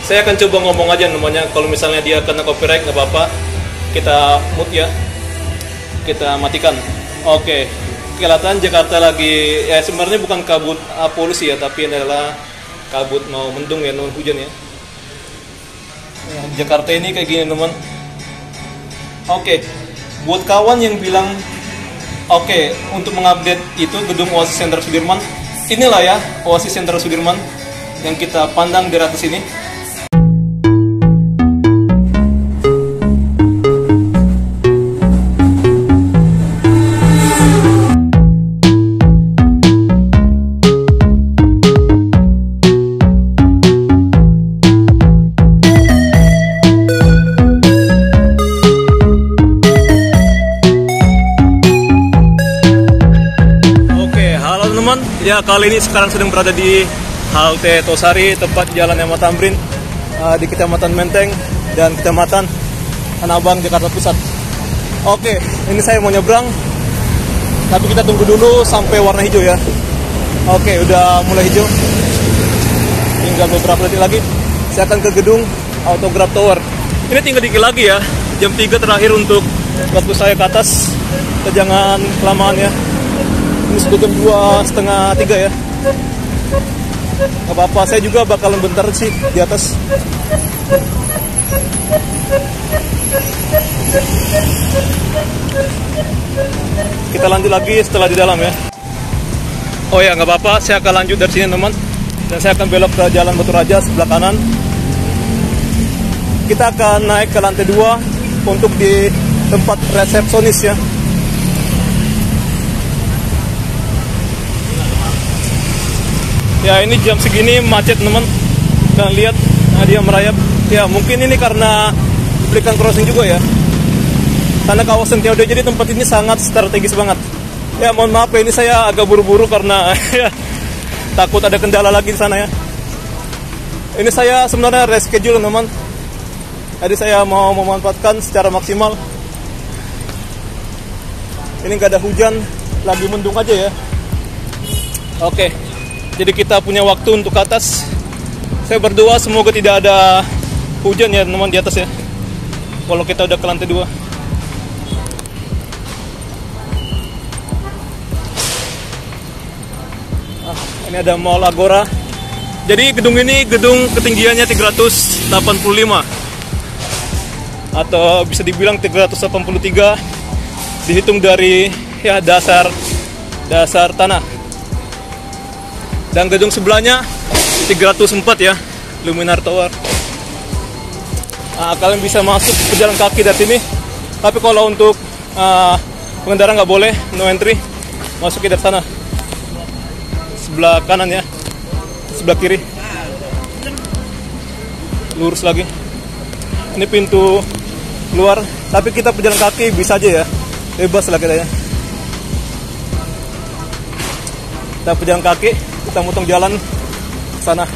Saya akan coba ngomong aja namanya. Kalau misalnya dia kena copyright nggak apa-apa, kita mute ya, kita matikan. Oke, kelihatan Jakarta lagi ya, sebenarnya bukan kabut polusi ya, tapi ini adalah kabut mau mendung ya, non hujan ya. Jakarta ini kayak gini teman. Oke, buat kawan yang bilang untuk mengupdate itu gedung Oasis Center Sudirman, inilah ya Oasis Center Sudirman yang kita pandang dari atas ini. Ya, kali ini sekarang sedang berada di halte Tosari, tempat Jalan Mh Tamrin di Kecamatan Menteng dan Kecamatan Tanah Abang, Jakarta Pusat. Oke, ini saya mau nyebrang, tapi kita tunggu dulu sampai warna hijau ya. Oke, udah mulai hijau. Tinggal beberapa detik lagi, saya akan ke gedung Autograph Tower. Ini tinggal dikit lagi ya, jam 3 terakhir untuk waktu saya ke atas. Kita jangan kelamaan ya. Ini sudah jam 2:30, 3 ya. Gak apa-apa, saya juga bakalan bentar sih di atas. Kita lanjut lagi setelah di dalam ya. Oh ya, gak apa-apa, saya akan lanjut dari sini teman. Dan saya akan belok ke Jalan Batu Raja sebelah kanan. Kita akan naik ke lantai 2 untuk di tempat resepsionis ya. Ya, ini jam segini macet teman. Dan lihat, dia merayap. Ya, mungkin ini karena berikan crossing juga ya. Karena kawasan TOD, jadi tempat ini sangat strategis banget. Ya, mohon maaf ya, ini saya agak buru-buru karena ya, takut ada kendala lagi di sana ya. Ini saya sebenarnya reschedule teman. Jadi saya mau memanfaatkan secara maksimal. Ini nggak ada hujan, lagi mendung aja ya. Oke. Jadi kita punya waktu untuk ke atas. Saya berdoa semoga tidak ada hujan ya teman di atas ya. Kalau kita udah ke lantai 2. Ini ada Mall Agora. Jadi gedung ini gedung ketinggiannya 385. Atau bisa dibilang 383 dihitung dari ya dasar tanah. Dan gedung sebelahnya 304 ya, Luminar Tower. Nah, kalian bisa masuk ke jalan kaki dari sini. Tapi kalau untuk pengendara nggak boleh, no entry. Masuk dari sana. Sebelah kanan ya, sebelah kiri. Lurus lagi. Ini pintu keluar. Tapi kita pejalan kaki bisa aja ya, bebas lah kita ya. Kita pejalan kaki. Kita motong jalan ke sana.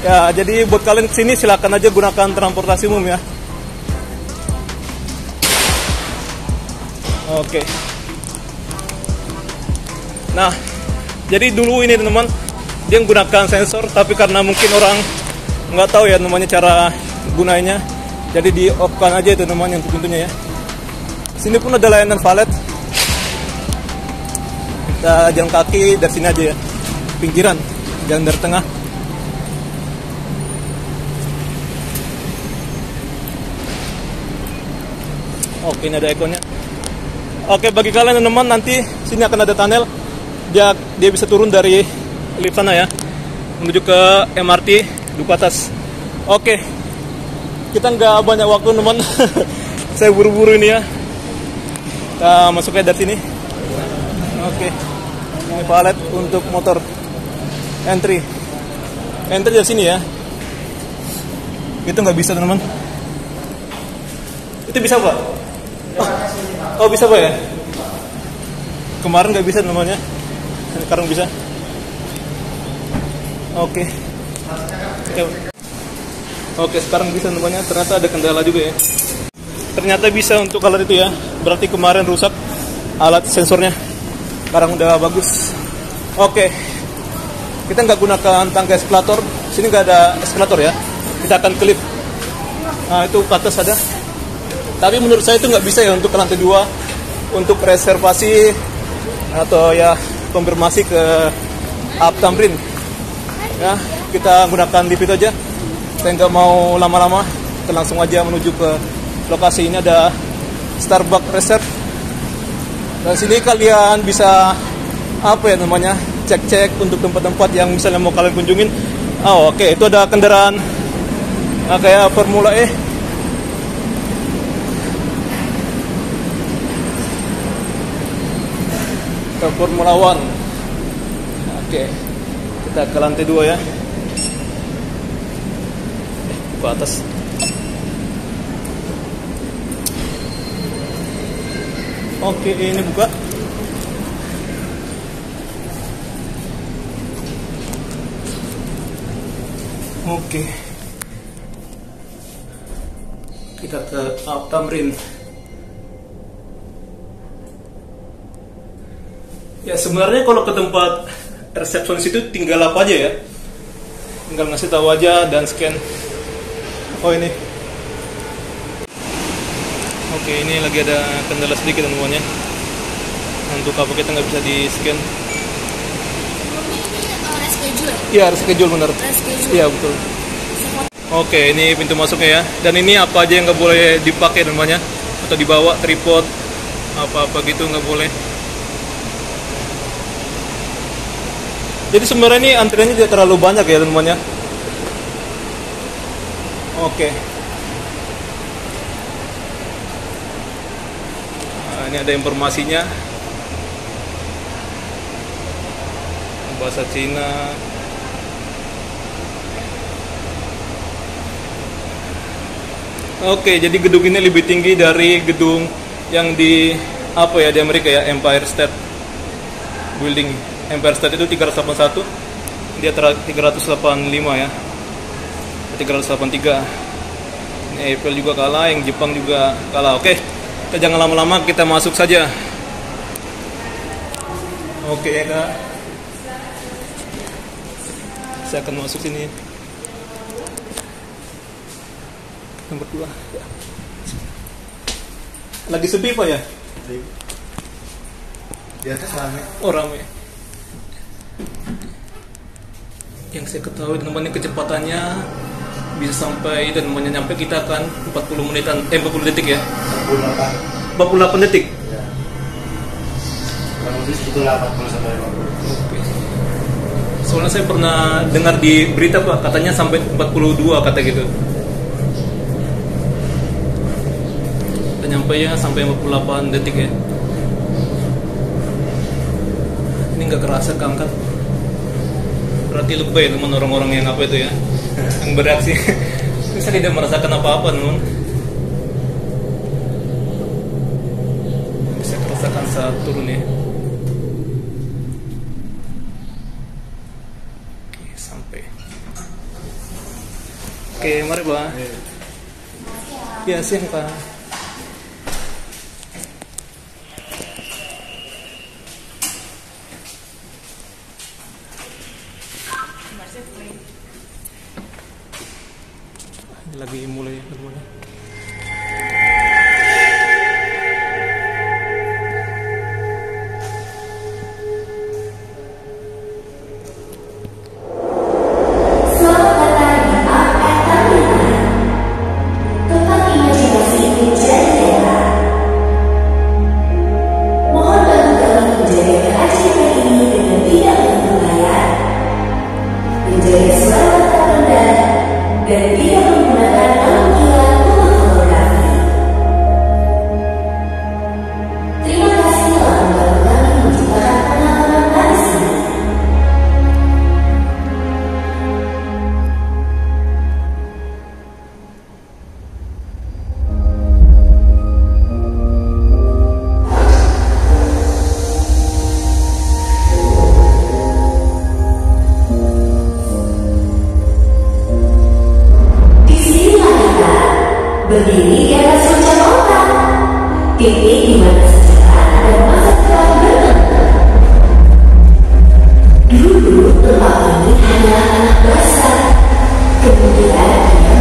Ya, jadi buat kalian kesini silakan aja gunakan transportasi umum ya. Oke. Nah, jadi dulu ini teman, dia menggunakan sensor, tapi karena mungkin orang nggak tahu ya namanya cara gunanya, jadi di off kan aja itu teman yang pintunya ya. Sini pun ada layanan valet. Kita jalan kaki dari sini aja ya. Pinggiran, jangan dari tengah. Oke, ini ada ikonnya. Oke, bagi kalian teman-teman, nanti sini akan ada tunnel. Dia bisa turun dari lift sana ya, menuju ke MRT Duku Atas. Oke, kita nggak banyak waktu teman. Saya buru-buru ini ya. Kita masuknya dari sini. Oke, ini valet untuk motor. Entry dari sini ya. Itu nggak bisa teman-teman. Itu bisa pak? Oh bisa pak ya? Kemarin nggak bisa namanya. Sekarang bisa. Oke. Oke, sekarang bisa namanya. Ternyata ada kendala juga ya. Ternyata bisa untuk alat itu ya. Berarti kemarin rusak alat sensornya. Sekarang udah bagus. Oke. Kita nggak gunakan tangga eskalator. Sini nggak ada eskalator ya. kita akan klip. Nah, itu ke atas ada. Tapi menurut saya itu nggak bisa ya untuk ke lantai 2 untuk reservasi atau ya konfirmasi ke Al Tamrin. Ya, kita gunakan lift itu aja. Saya nggak mau lama-lama, kita langsung aja menuju ke lokasi. Ini ada Starbucks Reserve. Dan sini kalian bisa apa ya namanya, cek-cek untuk tempat-tempat yang misalnya mau kalian kunjungin. Oh, oke, itu ada kendaraan kayak Formula E. Ke Formula One. Oke, kita ke lantai 2 ya. Ke atas. Oke, ini buka. Oke. Kita ke Al Tamrin. Ya sebenarnya kalau ke tempat resepsionis itu tinggal apa aja ya? Tinggal ngasih tahu aja dan scan. Oh ini. Oke, ini lagi ada kendala sedikit teman-teman ya. Untuk apa kita nggak bisa di scan? Reschedule. Iya, reschedule benar. Reschedule. Iya betul. Oke, ini pintu masuknya ya. Dan ini apa aja yang nggak boleh dipakai namanya atau dibawa, tripod, apa-apa gitu nggak boleh. Jadi sebenarnya ini antriannya tidak terlalu banyak ya teman-teman ya. Oke. Nah, ini ada informasinya. Bahasa Cina. Oke, jadi gedung ini lebih tinggi dari gedung yang di apa ya di Amerika ya, Empire State Building. Empire State itu 381, dia 385 ya, 383. Ini Eiffel juga kalah, yang Jepang juga kalah. Oke, kita jangan lama-lama, kita masuk saja. Oke ya kak, saya akan masuk sini. Nomor 2 ya. Lagi sepi pak ya? Di atas rame. Oh rame. Yang saya ketahui teman-teman kecepatannya bisa sampai dan namanya nyampe kita kan 40 menitan 40 detik ya. 48 detik. Ya. Kurang lebih segitu 40 sampai 50. Oke. Soalnya saya pernah dengar di berita Pak katanya sampai 42 kata gitu. Kita nyampe ya sampai 58 detik ya. Ini nggak kerasa keangkat. Berarti lebay teman orang-orang yang apa itu ya, yang bereaksi. Saya tidak merasakan apa-apa teman. Bisa merasakan saat turun ya. Oke, sampai. Oke, mari Pak. Ya, siang Pak. Lagi mulai teman-teman. Berdiri di atas puncak kota, titik di mana sejarah dan masa depan bertemu. Dulu tempat ini hanya anak besar, kemudian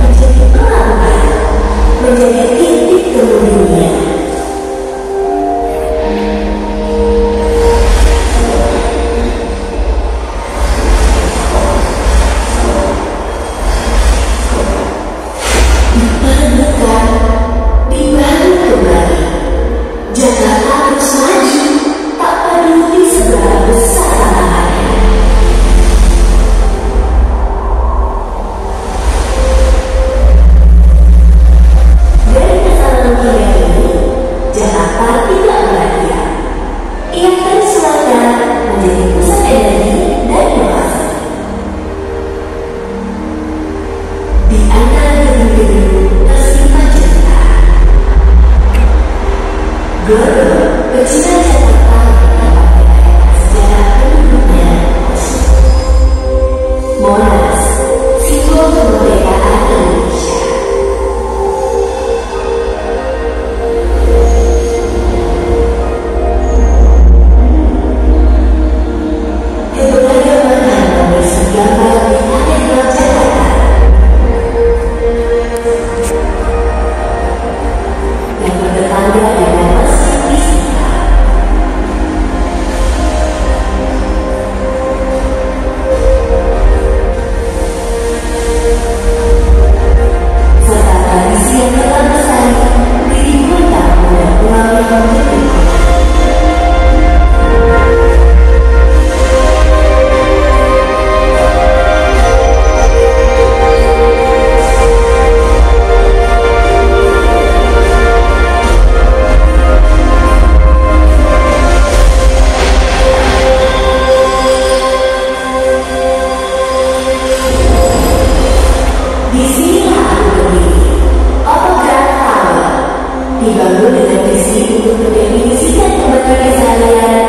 dibangun dengan visi untuk mendefinisikan kembali keseharian,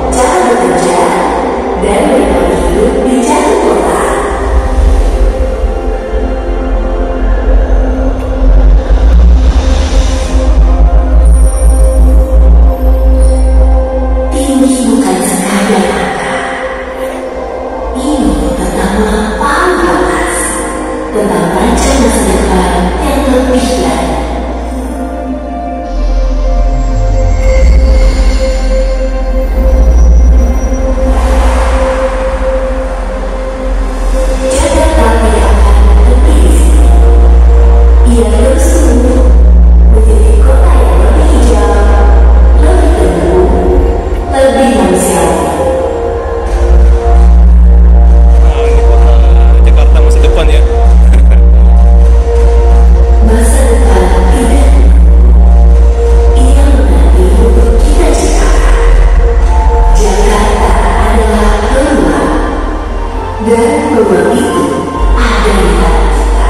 cara bekerja, dan menikmati hidup di jantung kota. Ini bukan sekadar angka. Ini tentang lapang atas, tentang rancang masa depan yang lebih baik. Jakarta tidak akan berhenti di sini. Ia terus tumbuh menjadi kota yang lebih hijau, lebih terbuka, lebih manusiawi. Nah, ini kota Jakarta masa depan ya. Masa depan tidak ia menanti untuk kita ciptakan. Jakarta adalah peluang, dan peluang itu ada di dalam kita.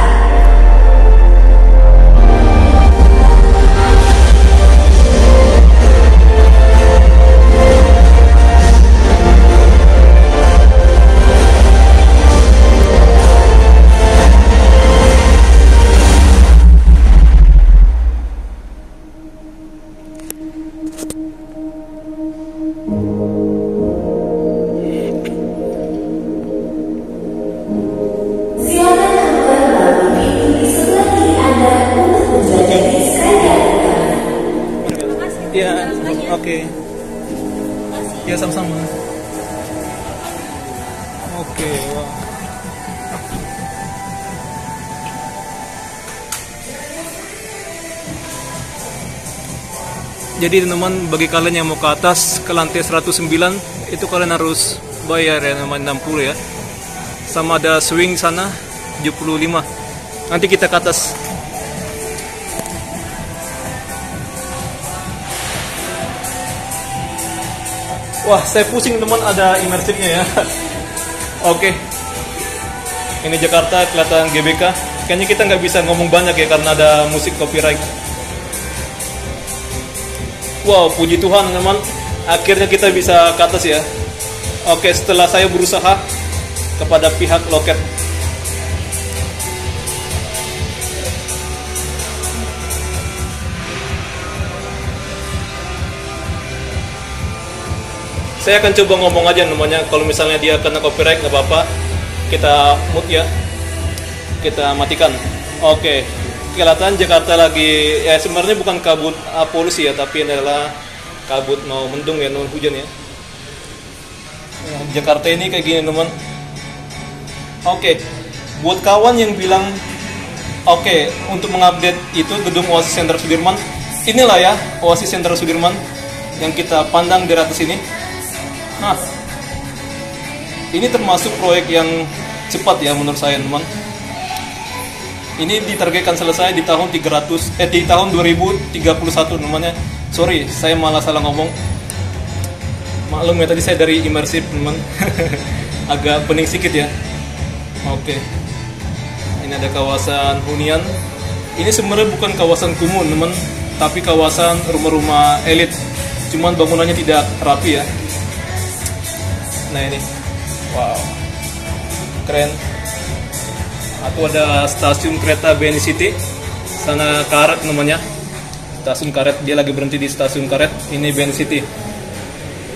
Silakan keluar melalui pintu di sebelah kiri Anda untuk menjelajahi Skydance kami. Iya, oke. Ya sama-sama. Oke, wah. Jadi teman-teman, bagi kalian yang mau ke atas ke lantai 109 itu kalian harus bayar ya, namanya 60 ya. Sama ada swing sana 75. Nanti kita ke atas. Wah, saya pusing teman, ada imersifnya ya. Oke. Ini Jakarta, kelihatan GBK. Kayaknya kita nggak bisa ngomong banyak ya karena ada musik copyright. Wow, puji Tuhan teman, akhirnya kita bisa ke atas ya. Oke, setelah saya berusaha kepada pihak loket. Saya akan coba ngomong aja namanya, kalau misalnya dia kena copyright nggak apa-apa, kita mute ya, kita matikan. Oke, kelihatan Jakarta lagi, ya sebenarnya bukan kabut polusi ya, tapi ini adalah kabut mau mendung ya, non hujan ya. Jakarta ini kayak gini teman. Oke, buat kawan yang bilang oke, untuk mengupdate itu gedung Oasis Center Sudirman, inilah ya Oasis Center Sudirman yang kita pandang dari atas ini. Nah, ini termasuk proyek yang cepat ya menurut saya teman. Ini ditargetkan selesai di tahun 2031 namanya. Sorry, saya malah salah ngomong. Maklum ya, tadi saya dari imersif teman. Agak pening sedikit ya. Oke. Ini ada kawasan hunian. Ini sebenarnya bukan kawasan kumuh teman, tapi kawasan rumah-rumah elit. Cuman bangunannya tidak rapi ya. Nah ini, wow, keren. Atau ada stasiun kereta BNI City, sana Karet namanya, stasiun Karet. Dia lagi berhenti di stasiun Karet. Ini BNI City.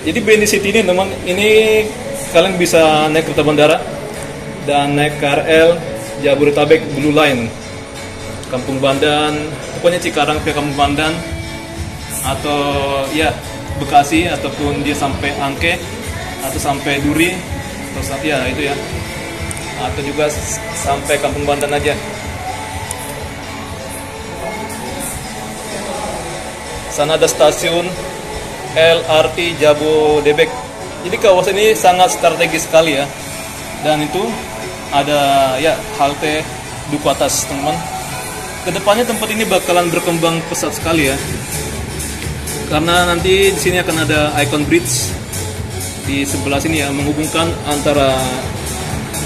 Jadi BNI City ini teman, ini kalian bisa naik kereta bandara dan naik KRL Jabodetabek Blue Line, Kampung Bandan, pokoknya Cikarang ke Kampung Bandan, atau ya Bekasi, ataupun dia sampai Angke, atau sampai Duri, atau ya itu ya, atau juga sampai Kampung Bandan aja. Sana ada stasiun LRT Jabodebek. Jadi kawasan ini sangat strategis sekali ya. Dan itu ada ya halte Duku Atas teman. Kedepannya tempat ini bakalan berkembang pesat sekali ya. Karena nanti di sini akan ada Icon Bridge di sebelah sini ya, menghubungkan antara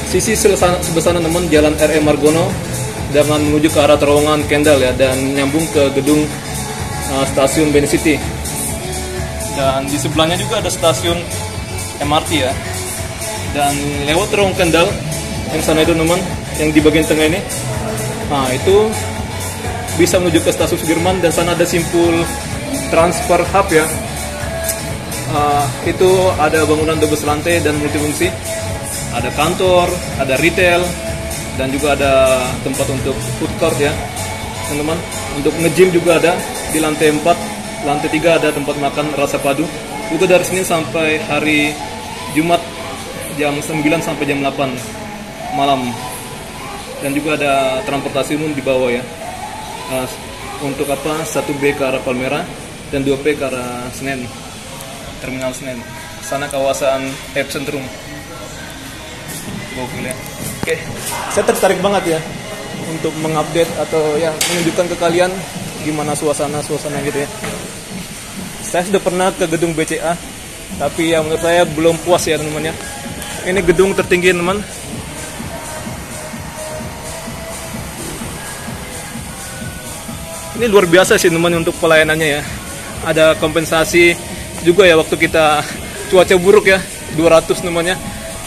sisi sebelah sana teman Jalan R.E. Margono dengan menuju ke arah terowongan Kendal ya, dan nyambung ke gedung stasiun Beni City. Dan di sebelahnya juga ada stasiun MRT ya. Dan lewat terowongan Kendal yang sana itu teman, yang di bagian tengah ini, nah itu bisa menuju ke stasiun Sudirman, dan sana ada simpul transfer hub ya. Itu ada bangunan 12 lantai dan multifungsi, ada kantor, ada retail, dan juga ada tempat untuk food court ya teman-teman. Untuk nge-gym juga ada di lantai 4, lantai 3 ada tempat makan rasa padu. Juga dari Senin sampai hari Jumat jam 9 sampai jam 8 malam. Dan juga ada transportasi umum di bawah ya. Untuk 1B ke arah Palmera dan 2P ke arah Senen, Terminal Senen. Sana kawasan epicentrum. Gokil ya. Oke, saya tertarik banget ya untuk mengupdate atau yang menunjukkan ke kalian gimana suasana gitu ya. Saya sudah pernah ke gedung BCA, tapi ya menurut saya belum puas ya teman-teman ya. Ini gedung tertinggi teman. Ini luar biasa sih teman untuk pelayanannya ya. Ada kompensasi juga ya waktu kita cuaca buruk ya, 200 namanya.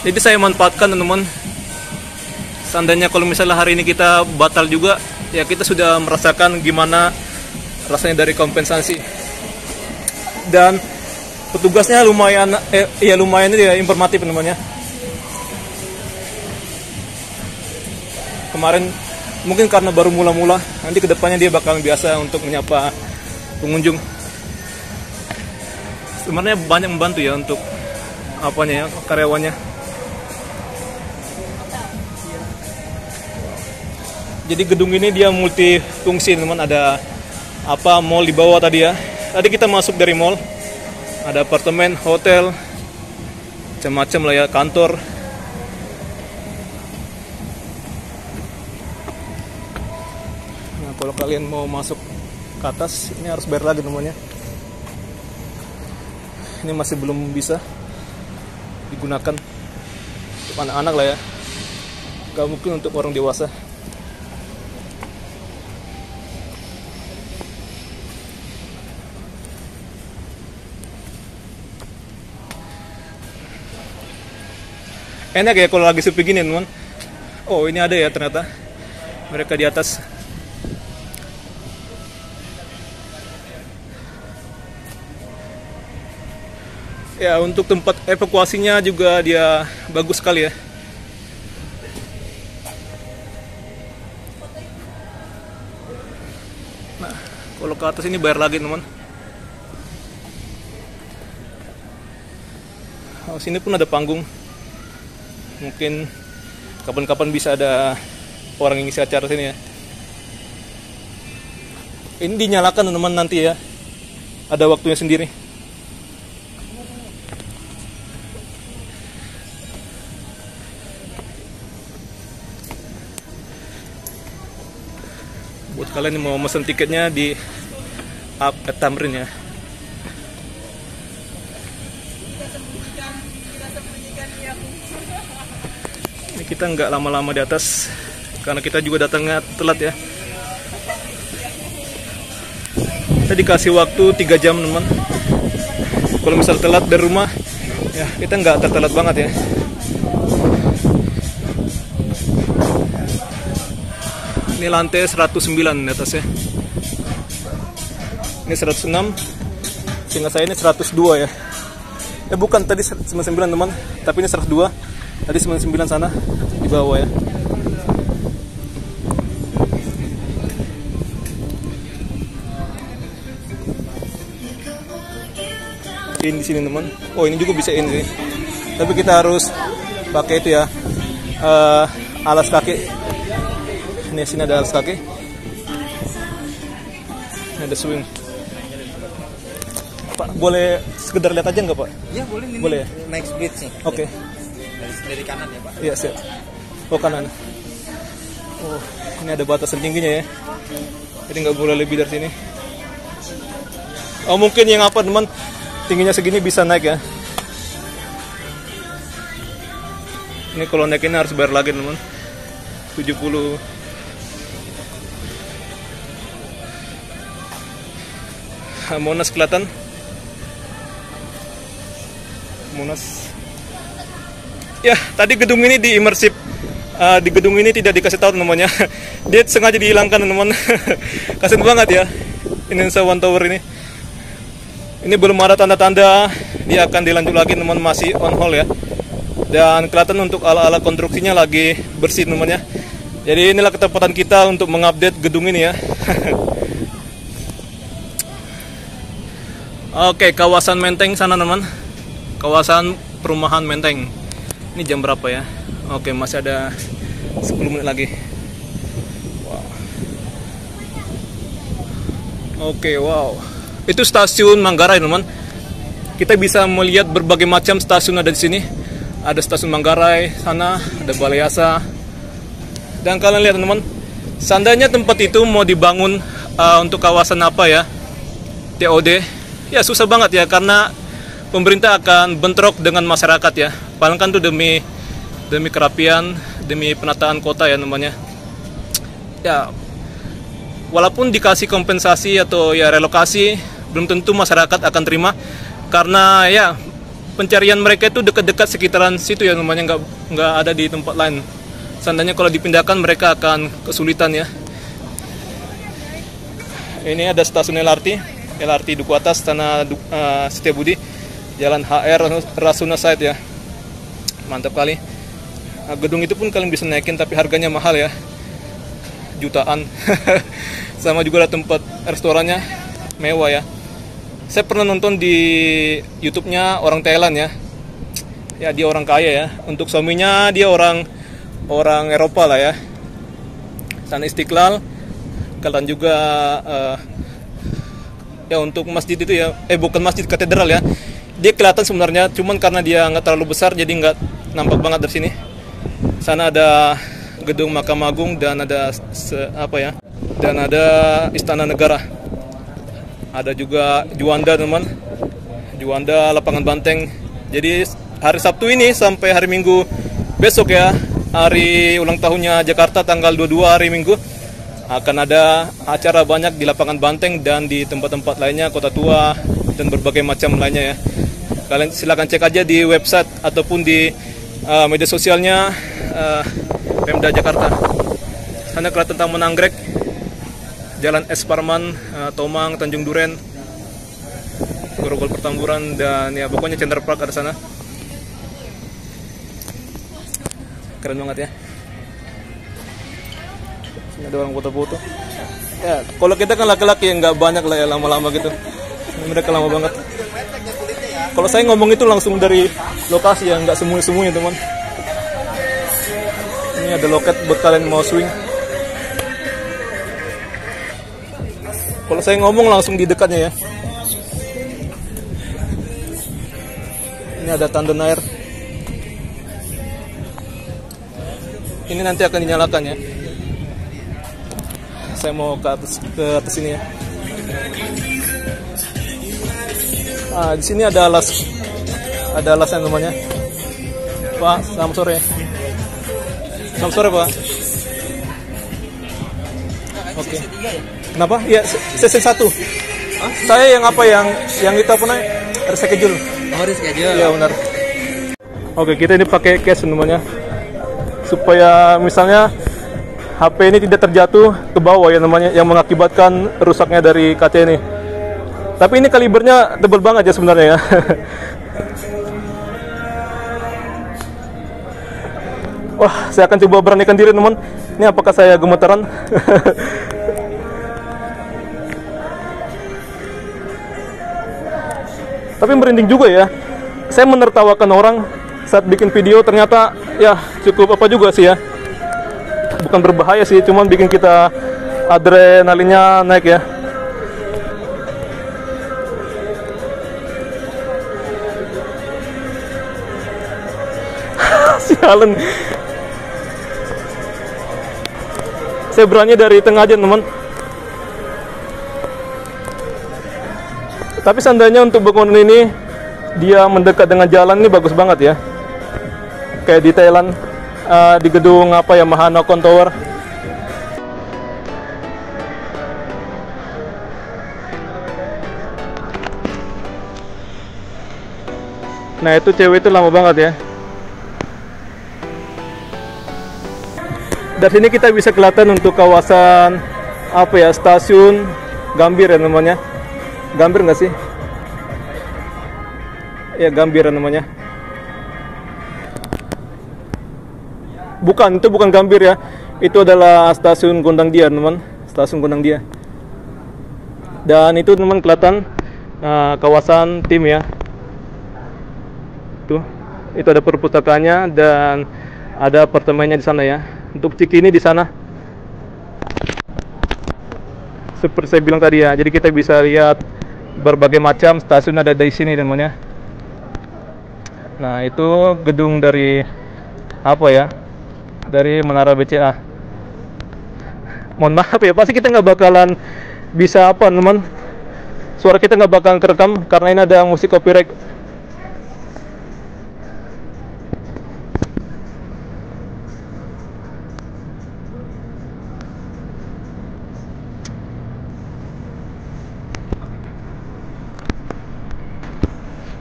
Jadi saya manfaatkan teman-teman. Seandainya kalau misalnya hari ini kita batal juga, ya kita sudah merasakan gimana rasanya dari kompensasi. Dan petugasnya lumayan lumayan ya informatif teman-teman ya. Kemarin mungkin karena baru mula-mula, nanti kedepannya dia bakal biasa untuk menyapa pengunjung. Sebenarnya banyak membantu ya untuk apanya ya, karyawannya. Jadi gedung ini dia multifungsi teman, ada mall di bawah tadi ya. Tadi kita masuk dari mall, ada apartemen, hotel, macam-macam lah ya, kantor. Nah, kalau kalian mau masuk ke atas, ini harus bayar lagi namanya. Ini masih belum bisa digunakan untuk anak-anak lah ya. Gak mungkin untuk orang dewasa. Enak ya kalau lagi sepi gini teman. Oh ini ada ya ternyata mereka di atas. Ya untuk tempat evakuasinya juga dia bagus sekali ya. Nah kalau ke atas ini bayar lagi teman. Oh, sini pun ada panggung. Mungkin kapan-kapan bisa ada orang yang ngisi acara sini ya. Ini dinyalakan teman-teman nanti ya. Ada waktunya sendiri. Buat kalian yang mau mesen tiketnya di Tamrin ya. Ini kita nggak lama-lama di atas karena kita juga datangnya telat ya. Kita dikasih waktu 3 jam teman. Kalau misal telat dari rumah ya kita nggak tertelat banget ya. Ini lantai 109 di atas ya. Ini 106. Sehingga saya ini 102 ya. Bukan tadi 99 teman, tapi ini 102. Tadi 99 sana di bawah ya. In di sini teman. Oh ini juga bisa in sih. Tapi kita harus pakai itu ya. Alas kaki. Ini sini ada alas kaki. Ini ada swing. Pak boleh sekedar lihat aja nggak Pak? Iya boleh. Ini boleh ya? Next bridge nih. Oke. Dari kanan ya Pak? Iya siap. Oh kanan. Oh ini ada batasan tingginya ya. Jadi nggak boleh lebih dari sini. Oh mungkin yang teman tingginya segini bisa naik ya. Ini kalau naik ini harus bayar lagi teman. 70. Monas kelihatan. Monas. Ya, tadi gedung ini di immersif. Di gedung ini tidak dikasih tahu namanya. Dia sengaja dihilangkan, teman. Kasian banget ya. Indonesia One Tower ini. Ini belum ada tanda-tanda dia akan dilanjut lagi, teman, masih on hold ya. Dan kelihatan untuk ala-ala konstruksinya lagi bersih, teman ya. Jadi inilah ketepatan kita untuk mengupdate gedung ini ya. Oke, kawasan Menteng sana, teman. Kawasan perumahan Menteng. Ini jam berapa ya? Oke, masih ada 10 menit lagi. Wow. Oke, wow. Itu stasiun Manggarai, teman. Kita bisa melihat berbagai macam stasiun ada di sini. Ada stasiun Manggarai sana, ada Balai Asa. Dan kalian lihat, teman, seandainya tempat itu mau dibangun untuk kawasan apa ya? TOD. Ya susah banget ya, karena pemerintah akan bentrok dengan masyarakat ya. Paling kan tuh demi kerapian, demi penataan kota ya namanya. Ya, walaupun dikasih kompensasi atau ya relokasi, belum tentu masyarakat akan terima, karena ya pencarian mereka itu dekat-dekat sekitaran situ ya namanya, nggak ada di tempat lain. Seandainya kalau dipindahkan mereka akan kesulitan ya. Ini ada stasiun LRT Duku Atas, Tanah Setiabudi, Jalan HR Rasuna Said ya. Mantap kali. Nah, gedung itu pun kalian bisa naikin, tapi harganya mahal ya, jutaan. Sama juga ada tempat restorannya mewah ya. Saya pernah nonton di YouTube-nya orang Thailand ya. Ya dia orang kaya ya. Untuk suaminya dia orang Eropa lah ya. Sana Istiqlal. Kalian juga ya untuk masjid itu ya, bukan masjid, katedral ya. Dia kelihatan sebenarnya, cuman karena dia nggak terlalu besar jadi nggak nampak banget dari sini. Sana ada gedung Mahkamah Agung dan ada dan ada Istana Negara. Ada juga Juanda, teman. Juanda Lapangan Banteng. Jadi hari Sabtu ini sampai hari Minggu besok ya, hari ulang tahunnya Jakarta tanggal 22 hari Minggu, akan ada acara banyak di Lapangan Banteng dan di tempat-tempat lainnya, Kota Tua dan berbagai macam lainnya ya. Kalian silakan cek aja di website ataupun di media sosialnya Pemda Jakarta. Sana kelihatan Taman Anggrek, Jalan Es Parman, Tomang, Tanjung Duren, Grogol Pertamburan, dan ya pokoknya Center Park ada sana. Keren banget ya. Sini ada orang foto-foto. Ya, kalau kita kan laki-laki yang nggak banyak lah ya lama-lama gitu. Mereka lama banget. Kalau saya ngomong itu langsung dari lokasi ya, nggak sembunyi-sembunyi, teman. Ini ada loket buat kalian mau swing. Kalau saya ngomong langsung di dekatnya ya. Ini ada tandon air. Ini nanti akan dinyalakan ya. Saya mau ke atas ini ya. Di sini ada alas yang namanya. Pak, selamat sore. Selamat sore, Pak. Oke. Kenapa? Ya, sesi 1. Saya yang apa yang itu apa namanya? Reschedule. Oh, reschedule. Iya, benar. Oke, kita ini pakai case namanya. Supaya misalnya HP ini tidak terjatuh ke bawah ya namanya, yang mengakibatkan rusaknya dari kaca ini. Tapi ini kalibernya tebal banget ya sebenarnya ya. Wah, saya akan coba beranikan diri, teman. Ini apakah saya gemetaran? Tapi merinding juga ya. Saya menertawakan orang saat bikin video, ternyata ya cukup apa juga sih ya. Bukan berbahaya sih, cuman bikin kita adrenalinnya naik ya. Sialan. Saya berani dari tengah aja, teman. Tapi seandainya untuk bangunan ini dia mendekat dengan jalan, ini bagus banget ya. Kayak di Thailand, di gedung apa ya, Mahanakon Tower. Nah itu cewek itu lama banget ya. Dari sini kita bisa kelihatan untuk kawasan apa ya, stasiun Gambir ya namanya. Gambir nggak sih? Ya Gambir namanya. Bukan, itu bukan Gambir ya. Itu adalah stasiun Gondang Dia teman. Stasiun Gondang Dia. Dan itu teman kelihatan kawasan tim ya. Tuh, itu ada perpustakaannya dan ada apartemennya di sana ya. Untuk Cikini di sana. Seperti saya bilang tadi ya, jadi kita bisa lihat berbagai macam stasiun ada di sini teman-teman ya. Nah, itu gedung dari apa ya? Dari Menara BCA. Mohon maaf ya, pasti kita nggak bakalan bisa apa teman. Suara kita nggak bakalan kerekam karena ini ada musik copyright.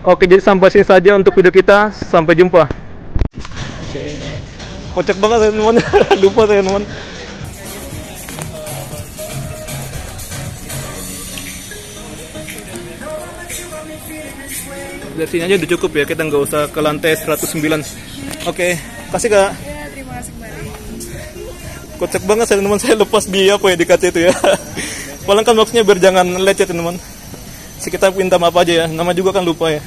Oke, jadi sampai sini saja untuk video kita. Sampai jumpa. Oke. Kocak banget saya teman. Lupa saya teman. Dari sini aja udah cukup ya. Kita nggak usah ke lantai 109. Oke, kasih Kak. Ya, terima kasih kembali. Kocak banget saya teman. Saya lepas di apa ya, di kaca itu ya. Paling kan maksudnya biar jangan lecet teman. Kita minta maaf aja ya. Nama juga kan lupa ya.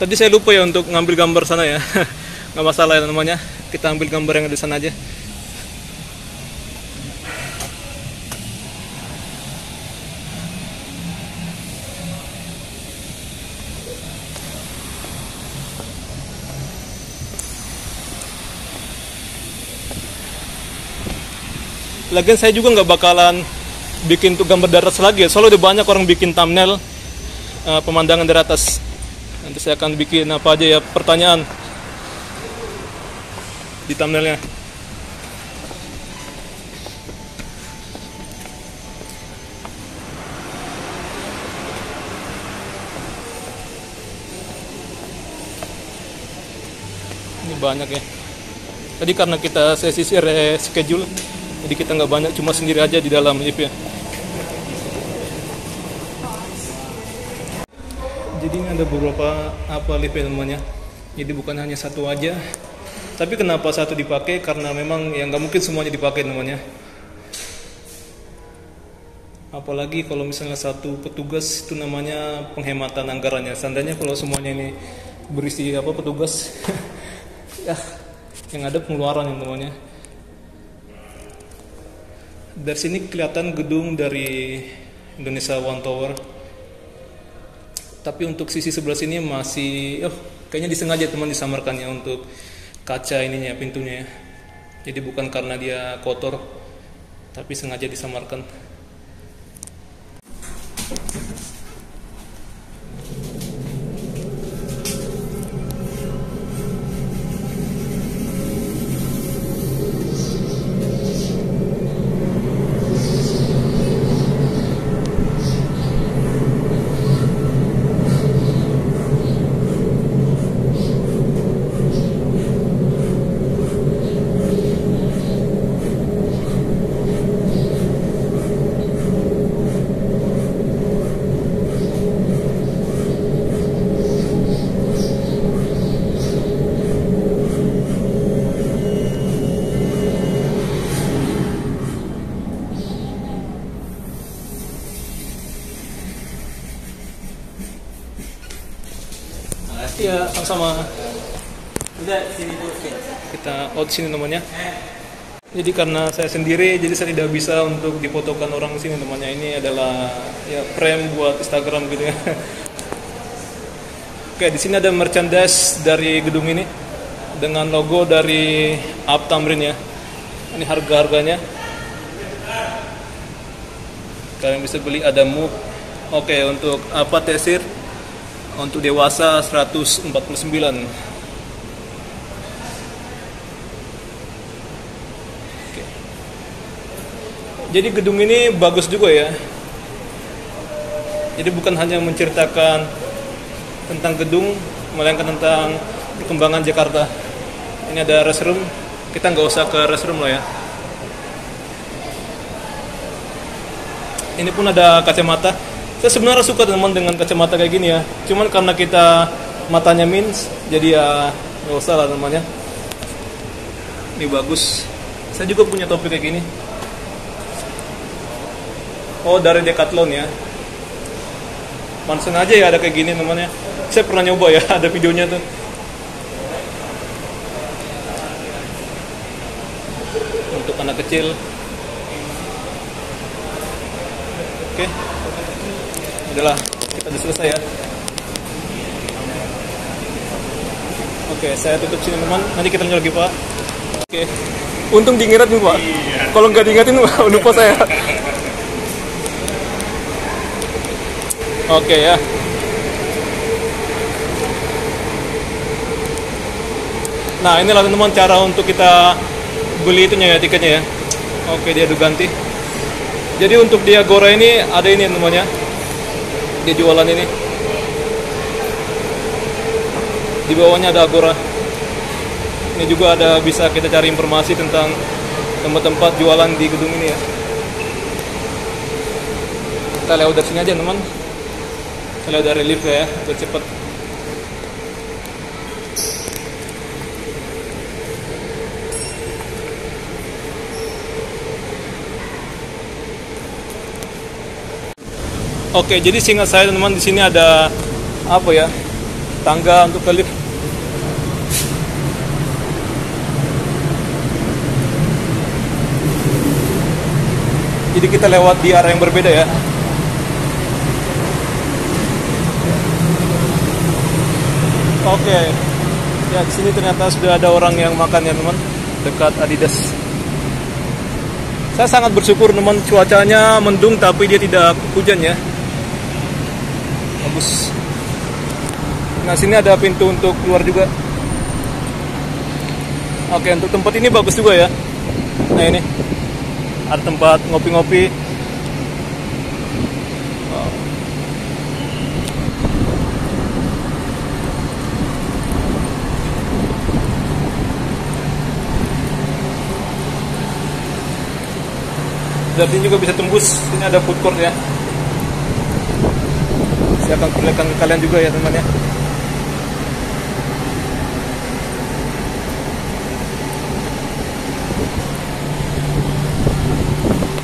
Tadi saya lupa ya untuk ngambil gambar sana ya. Nggak masalah ya namanya. Kita ambil gambar yang ada di sana aja. Lagian saya juga nggak bakalan bikin tuh gambar dari atas lagi ya. Soalnya udah banyak orang bikin thumbnail pemandangan dari atas. Nanti saya akan bikin apa aja ya, pertanyaan di thumbnailnya. Ini banyak ya. Tadi karena kita sesi schedule, jadi kita nggak banyak, cuma sendiri aja di dalam lift ya. Jadi ini ada beberapa lift ya namanya. Jadi bukan hanya satu aja. Tapi kenapa satu dipakai? Karena memang ya nggak mungkin semuanya dipakai namanya. Apalagi kalau misalnya satu petugas, itu namanya penghematan anggarannya. Seandainya kalau semuanya ini berisi petugas, ya yang ada pengeluaran yang namanya. Dari sini kelihatan gedung dari Indonesia One Tower. Tapi untuk sisi sebelah sini masih, kayaknya disengaja teman disamarkannya untuk kaca ininya, pintunya ya. Jadi bukan karena dia kotor, tapi sengaja disamarkan. Iya, sama-sama. Udah sini dulu. Kita out sini namanya. Jadi karena saya sendiri, jadi saya tidak bisa untuk difotokan orang sini namanya. Ini adalah ya frame buat Instagram gitu ya. Oke, di sini ada merchandise dari gedung ini dengan logo dari Up Tamrin ya. Ini harga-harganya. Kalian bisa beli, ada mug. Oke, untuk apa tesir? Untuk dewasa 149. Oke. Jadi gedung ini bagus juga ya. Jadi bukan hanya menceritakan tentang gedung, melainkan tentang perkembangan Jakarta. Ini ada restroom, kita nggak usah ke restroom loh ya. Ini pun ada kacamata. Saya sebenarnya suka teman dengan kacamata kayak gini ya. Cuman karena kita matanya minus, jadi ya nggak usah lah teman ya. Ini bagus. Saya juga punya topi kayak gini. Oh, dari Decathlon ya. Mansen aja ya ada kayak gini teman ya. Saya pernah nyoba ya, ada videonya tuh. Untuk anak kecil. Oke. Udahlah, kita udah selesai ya. Oke, saya tutup sini teman. Nanti kita lanjut lagi Pak. Oke. Untung diingetin Pak. Kalau nggak diingetin lupa saya. Oke ya. Nah inilah teman-teman cara untuk kita beli itunya ya, tiketnya ya. Oke, dia udah ganti. Jadi untuk di Agora ini ada ini namanya. Dia jualan ini. Di bawahnya ada Agora. Ini juga ada, bisa kita cari informasi tentang tempat-tempat jualan di gedung ini ya. Kita lewat dari sini aja teman. Kita lewat dari lift ya, biar cepet. Oke, jadi seingat saya teman-teman di sini ada apa ya? Tangga untuk ke lift. Jadi kita lewat di arah yang berbeda ya. Oke. Ya, di sini ternyata sudah ada orang yang makan ya, teman, dekat Adidas. Saya sangat bersyukur, teman, cuacanya mendung tapi dia tidak hujan ya. Bagus. Nah, sini ada pintu untuk keluar juga. Oke, untuk tempat ini bagus juga ya. Nah, ini ada tempat ngopi-ngopi. Jadi juga bisa tembus. Ini ada food court ya. Saya akan perlihatkan ke kalian juga ya teman ya.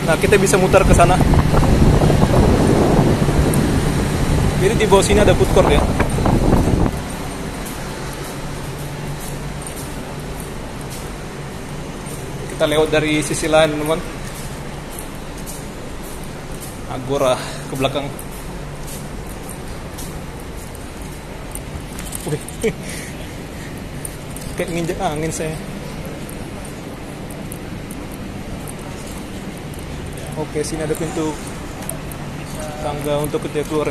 Nah, kita bisa mutar ke sana. Jadi di bawah sini ada food court ya. Kita lewat dari sisi lain teman. Agora ke belakang. Wih. Kayak nginjak angin saya. Oke, sini ada pintu tangga untuk kita keluar.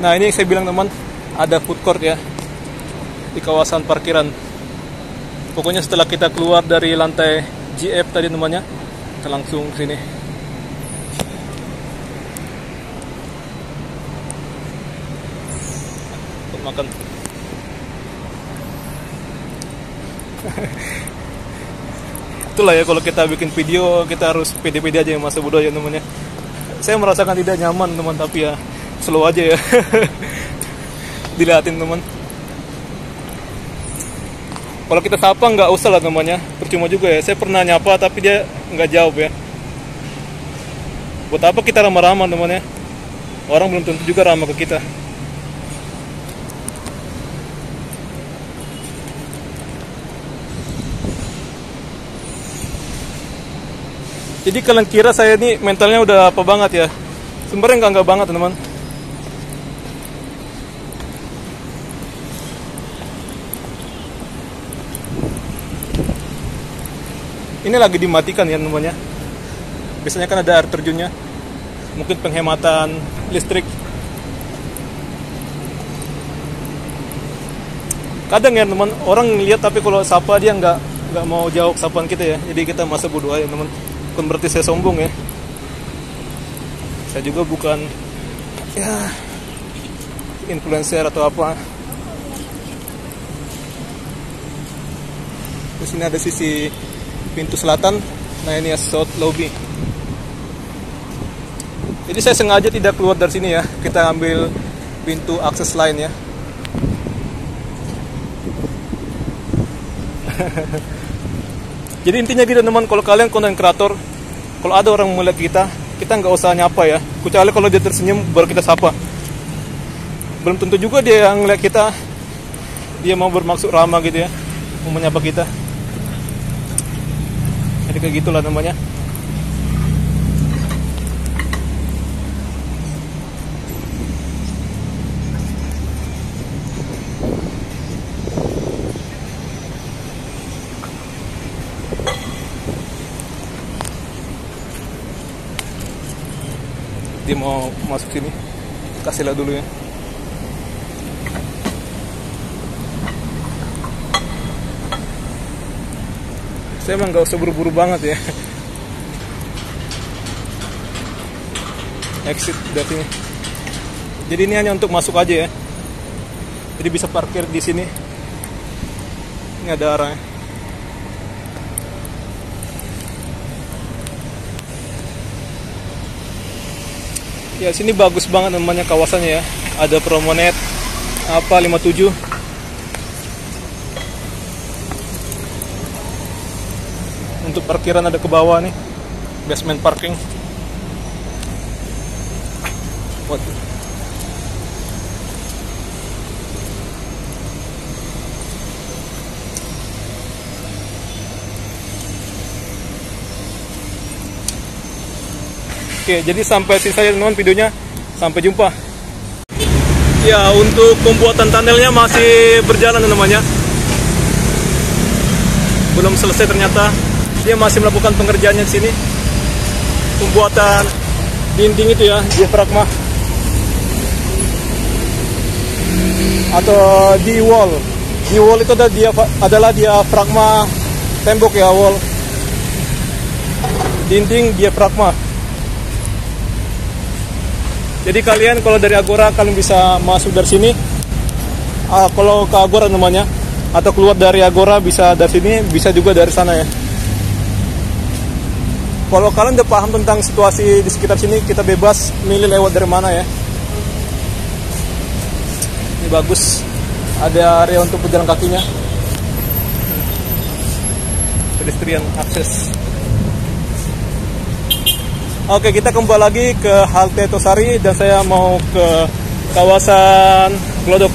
Nah, ini yang saya bilang teman, ada food court ya di kawasan parkiran. Pokoknya setelah kita keluar dari lantai GF tadi namanya, kita langsung ke sini. Untuk makan. Itulah ya, kalau kita bikin video kita harus pede-pede aja ya, masa bodoh ya namanya. Saya merasakan tidak nyaman teman, tapi ya slow aja ya. Dilihatin teman. Kalau kita sapa nggak usah lah namanya, percuma juga ya. Saya pernah nyapa tapi dia nggak jawab ya. Buat apa kita ramah-ramah namanya? Orang belum tentu juga ramah ke kita. Jadi kalian kira saya ini mentalnya udah apa banget ya? Sebenarnya nggak banget teman. Ini lagi dimatikan ya namanya. Biasanya kan ada air terjunnya. Mungkin penghematan listrik. Kadang ya teman, orang lihat tapi kalau sapa dia nggak nggak mau jawab sapaan kita ya. Jadi kita masa bodoh aja teman. Bukan berarti saya sombong ya. Saya juga bukan ya influencer atau apa. Di sini ada sisi pintu selatan. Nah ini ya South Lobby. Jadi saya sengaja tidak keluar dari sini ya. Kita ambil pintu akses lain ya. Jadi intinya gitu teman, kalau kalian konten kreator, kalau ada orang melihat kita nggak usah nyapa ya. Kecuali kalau dia tersenyum baru kita sapa. Belum tentu juga dia yang ngeliat kita dia mau bermaksud ramah gitu ya, mau menyapa kita. Jadi kayak gitulah namanya. Dia mau masuk sini, kasihlah dulu ya. Saya emang gak usah buru-buru banget ya. Exit dari sini. Jadi ini hanya untuk masuk aja ya. Jadi bisa parkir di sini. Ini ada arahnya. Ya sini bagus banget namanya kawasannya ya. Ada Promenade apa 57. Untuk parkiran ada ke bawah nih. Basement parking. Waduh. Oke, jadi sampai sini saja teman-teman videonya. Sampai jumpa. Ya, untuk pembuatan tunnelnya masih berjalan namanya. Belum selesai ternyata. Dia masih melakukan pengerjaannya di sini. Pembuatan dinding itu ya, diafragma. Atau D-wall. D-wall itu adalah diafragma tembok ya, wall. Dinding diafragma. Jadi kalian kalau dari Agora kalian bisa masuk dari sini. Kalau ke Agora namanya, atau keluar dari Agora bisa dari sini, bisa juga dari sana ya. Kalau kalian udah paham tentang situasi di sekitar sini, kita bebas milih lewat dari mana ya. Ini bagus, ada area untuk pejalan kakinya, pedestrian akses. Oke, kita kembali lagi ke halte Tosari dan saya mau ke kawasan Glodok.